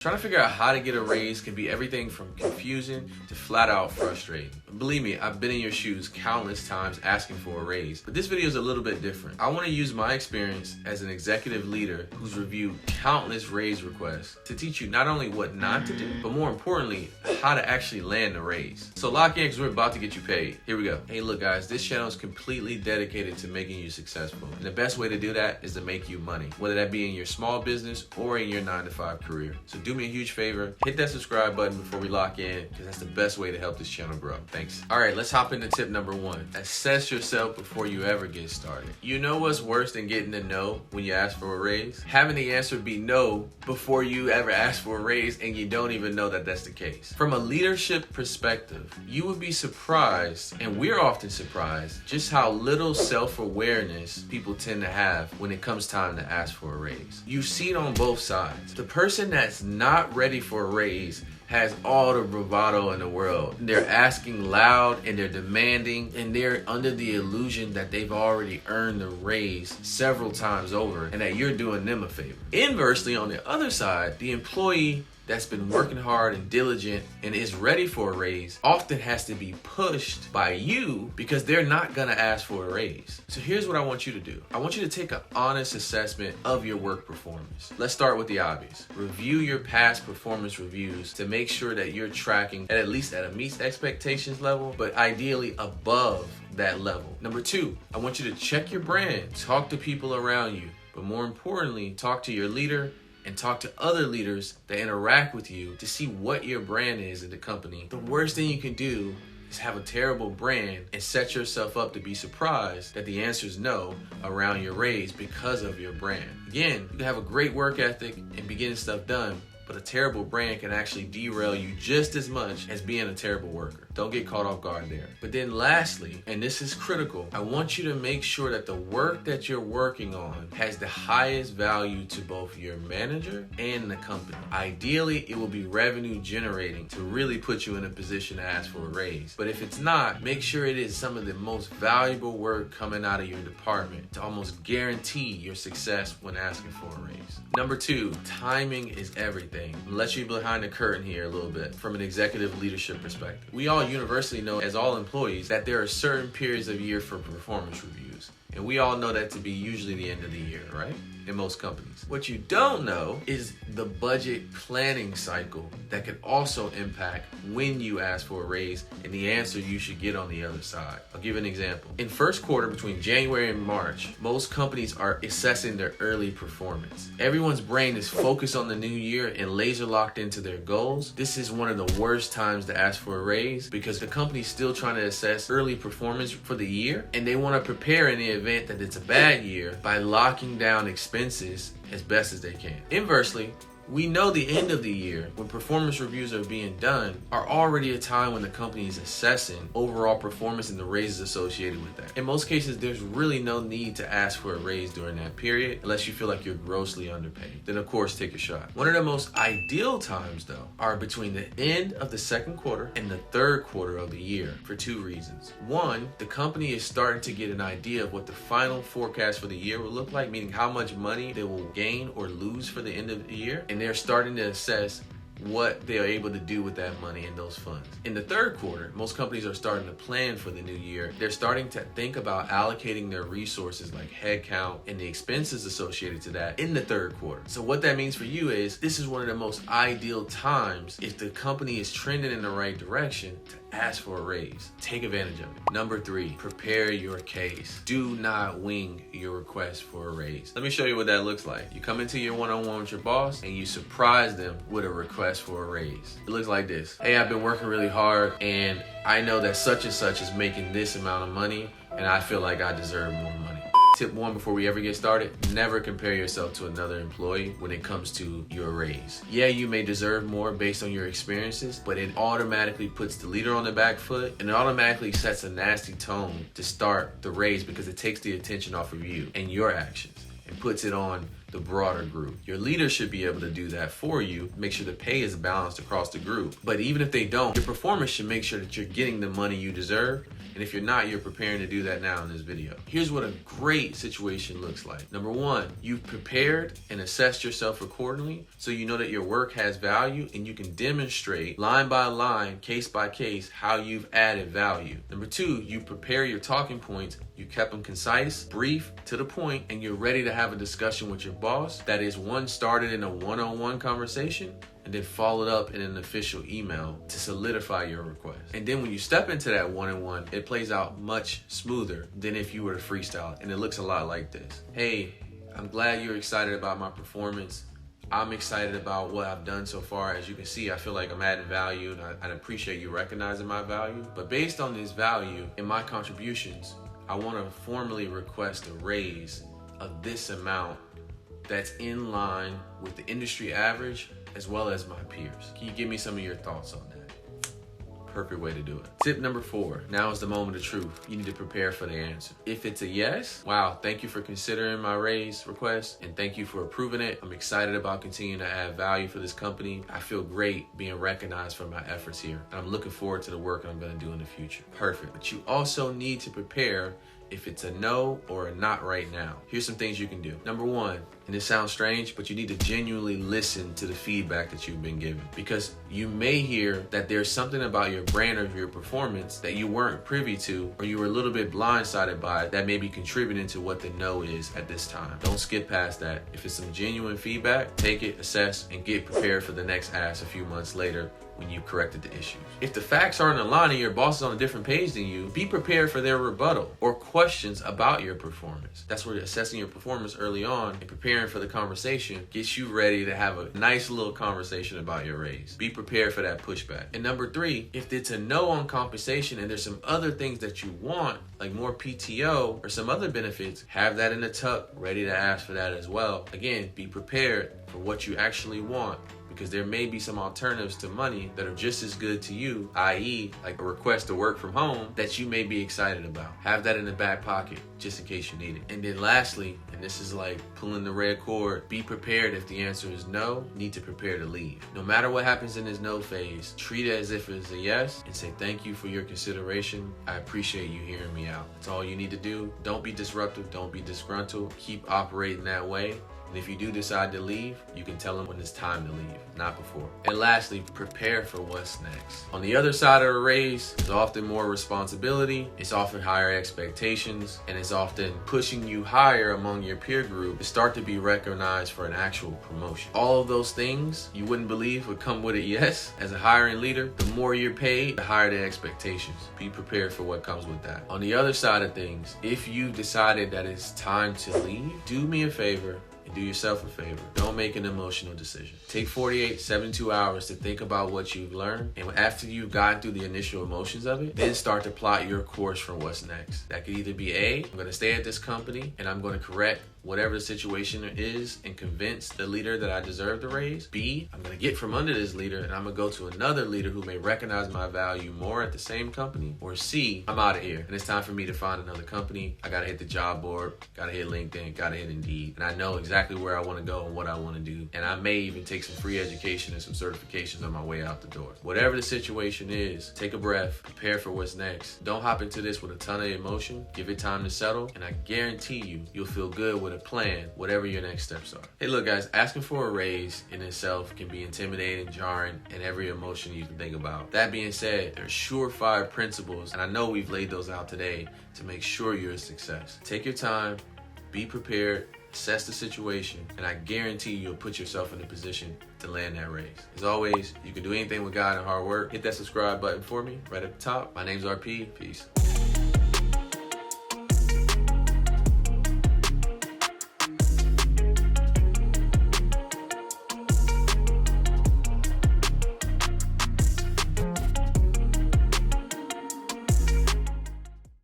Trying to figure out how to get a raise can be everything from confusing to flat out frustrating. Believe me, I've been in your shoes countless times asking for a raise, but this video is a little bit different. I want to use my experience as an executive leader who's reviewed countless raise requests to teach you not only what not to do, but more importantly, how to actually land a raise. So lock in because we're about to get you paid. Here we go. Hey, look guys, this channel is completely dedicated to making you successful. And the best way to do that is to make you money, whether that be in your small business or in your 9-to-5 career. So do me a huge favor, hit that subscribe button before we lock in, because that's the best way to help this channel grow. Thanks. All right, let's hop into tip number 1. Assess yourself before you ever get started. You know what's worse than getting a no when you ask for a raise? Having the answer be no before you ever ask for a raise and you don't even know that that's the case. From a leadership perspective, you would be surprised, and we're often surprised, just how little self-awareness people tend to have when it comes time to ask for a raise. You see it on both sides. The person that's not ready for a raise has all the bravado in the world. They're asking loud and they're demanding, and they're under the illusion that they've already earned the raise several times over and that you're doing them a favor. Inversely, on the other side, the employee that's been working hard and diligent and is ready for a raise often has to be pushed by you because they're not gonna ask for a raise. So here's what I want you to do. I want you to take an honest assessment of your work performance. Let's start with the obvious. Review your past performance reviews to make sure that you're tracking at least at a meets expectations level, but ideally above that level. Number 2, I want you to check your brand, talk to people around you, but more importantly, talk to your leader and talk to other leaders that interact with you to see what your brand is in the company. The worst thing you can do is have a terrible brand and set yourself up to be surprised that the answer is no around your raise because of your brand. Again, you can have a great work ethic and be getting stuff done, but a terrible brand can actually derail you just as much as being a terrible worker. Don't get caught off guard there. But then lastly, and this is critical, I want you to make sure that the work that you're working on has the highest value to both your manager and the company. Ideally, it will be revenue generating to really put you in a position to ask for a raise. But if it's not, make sure it is some of the most valuable work coming out of your department to almost guarantee your success when asking for a raise. Number 2, timing is everything. I'll let you behind the curtain here a little bit from an executive leadership perspective. We all universally know, as all employees, that there are certain periods of year for performance reviews. And we all know that to be usually the end of the year, right? In most companies. What you don't know is the budget planning cycle that could also impact when you ask for a raise and the answer you should get on the other side. I'll give you an example. In first quarter, between January and March, most companies are assessing their early performance. Everyone's brain is focused on the new year and laser locked into their goals. This is one of the worst times to ask for a raise because the company's still trying to assess early performance for the year, and they want to prepare in the event that it's a bad year by locking down expenses as best as they can. Inversely, we know the end of the year, when performance reviews are being done, are already a time when the company is assessing overall performance and the raises associated with that. In most cases, there's really no need to ask for a raise during that period unless you feel like you're grossly underpaid. Then of course, take a shot. One of the most ideal times though are between the end of the second quarter and the third quarter of the year for 2 reasons. 1, the company is starting to get an idea of what the final forecast for the year will look like, meaning how much money they will gain or lose for the end of the year. And they're starting to assess what they are able to do with that money and those funds. In the third quarter, most companies are starting to plan for the new year. They're starting to think about allocating their resources like headcount and the expenses associated to that in the third quarter. So what that means for you is this is one of the most ideal times if the company is trending in the right direction to ask for a raise. Take advantage of it. Number 3, prepare your case. Do not wing your request for a raise. Let me show you what that looks like. You come into your one-on-one with your boss and you surprise them with a request for a raise. It looks like this. Hey, I've been working really hard and I know that such and such is making this amount of money and I feel like I deserve more money. Tip 1 before we ever get started, never compare yourself to another employee when it comes to your raise. Yeah, you may deserve more based on your experiences, but it automatically puts the leader on the back foot and it automatically sets a nasty tone to start the raise because it takes the attention off of you and your actions and puts it on the broader group. Your leader should be able to do that for you, make sure the pay is balanced across the group. But even if they don't, your performance should make sure that you're getting the money you deserve. And if you're not, you're preparing to do that now in this video. Here's what a great situation looks like. Number one, you've prepared and assessed yourself accordingly so you know that your work has value and you can demonstrate line by line, case by case, how you've added value. Number two, you prepare your talking points, you kept them concise, brief, to the point, and you're ready to have a discussion with your boss that is one started in a one-on-one conversation and then followed up in an official email to solidify your request. And then when you step into that one-on-one, it plays out much smoother than if you were to freestyle, and it looks a lot like this. Hey, I'm glad you're excited about my performance. I'm excited about what I've done so far. As you can see, I feel like I'm adding value, and I appreciate you recognizing my value. But based on this value and my contributions, I want to formally request a raise of this amount that's in line with the industry average as well as my peers. Can you give me some of your thoughts on that? Perfect way to do it. Tip number 4, now is the moment of truth. You need to prepare for the answer. If it's a yes, wow, thank you for considering my raise request and thank you for approving it. I'm excited about continuing to add value for this company. I feel great being recognized for my efforts here. And I'm looking forward to the work I'm gonna do in the future. Perfect. But you also need to prepare if it's a no or a not right now. Here's some things you can do. Number 1, and this sounds strange, but you need to genuinely listen to the feedback that you've been given, because you may hear that there's something about your brand or your performance that you weren't privy to, or you were a little bit blindsided by that may be contributing to what the no is at this time. Don't skip past that. If it's some genuine feedback, take it, assess, and get prepared for the next ask a few months later when you've corrected the issues. If the facts aren't in line and your boss is on a different page than you, be prepared for their rebuttal or questions about your performance. That's where assessing your performance early on and preparing for the conversation gets you ready to have a nice little conversation about your raise. Be prepared for that pushback. And number 3, if it's a no on compensation and there's some other things that you want, like more PTO or some other benefits, have that in the tuck, ready to ask for that as well. Again, be prepared for what you actually want, because there may be some alternatives to money that are just as good to you, i.e. like a request to work from home, that you may be excited about. Have that in the back pocket just in case you need it. And then lastly, and this is like pulling the red cord, be prepared if the answer is no, need to prepare to leave. No matter what happens in this no phase, treat it as if it's a yes and say thank you for your consideration. I appreciate you hearing me out. That's all you need to do. Don't be disruptive, don't be disgruntled. Keep operating that way. And if you do decide to leave, you can tell them when it's time to leave, not before. And lastly, prepare for what's next. On the other side of a raise, there's often more responsibility, it's often higher expectations, and it's often pushing you higher among your peer group to start to be recognized for an actual promotion. All of those things you wouldn't believe would come with a yes. As a hiring leader, the more you're paid, the higher the expectations. Be prepared for what comes with that. On the other side of things, if you've decided that it's time to leave, do me a favor. Do yourself a favor. Don't make an emotional decision. Take 48, 72 hours to think about what you've learned. And after you've gotten through the initial emotions of it, then start to plot your course for what's next. That could either be A, I'm going to stay at this company and I'm going to correct whatever the situation is and convince the leader that I deserve the raise. B, I'm going to get from under this leader and I'm going to go to another leader who may recognize my value more at the same company. Or C, I'm out of here and it's time for me to find another company. I got to hit the job board, got to hit LinkedIn, got to hit Indeed. And I know exactly where I want to go and what I want to do. And I may even take some free education and some certifications on my way out the door. Whatever the situation is, take a breath, prepare for what's next. Don't hop into this with a ton of emotion. Give it time to settle. And I guarantee you, you'll feel good with a plan, whatever your next steps are. Hey, look, guys, asking for a raise in itself can be intimidating, jarring, and every emotion you can think about. That being said, there's surefire principles, and I know we've laid those out today to make sure you're a success. Take your time, be prepared, assess the situation, and I guarantee you'll put yourself in a position to land that raise. As always, you can do anything with God and hard work. Hit that subscribe button for me right at the top. My name's RP. Peace.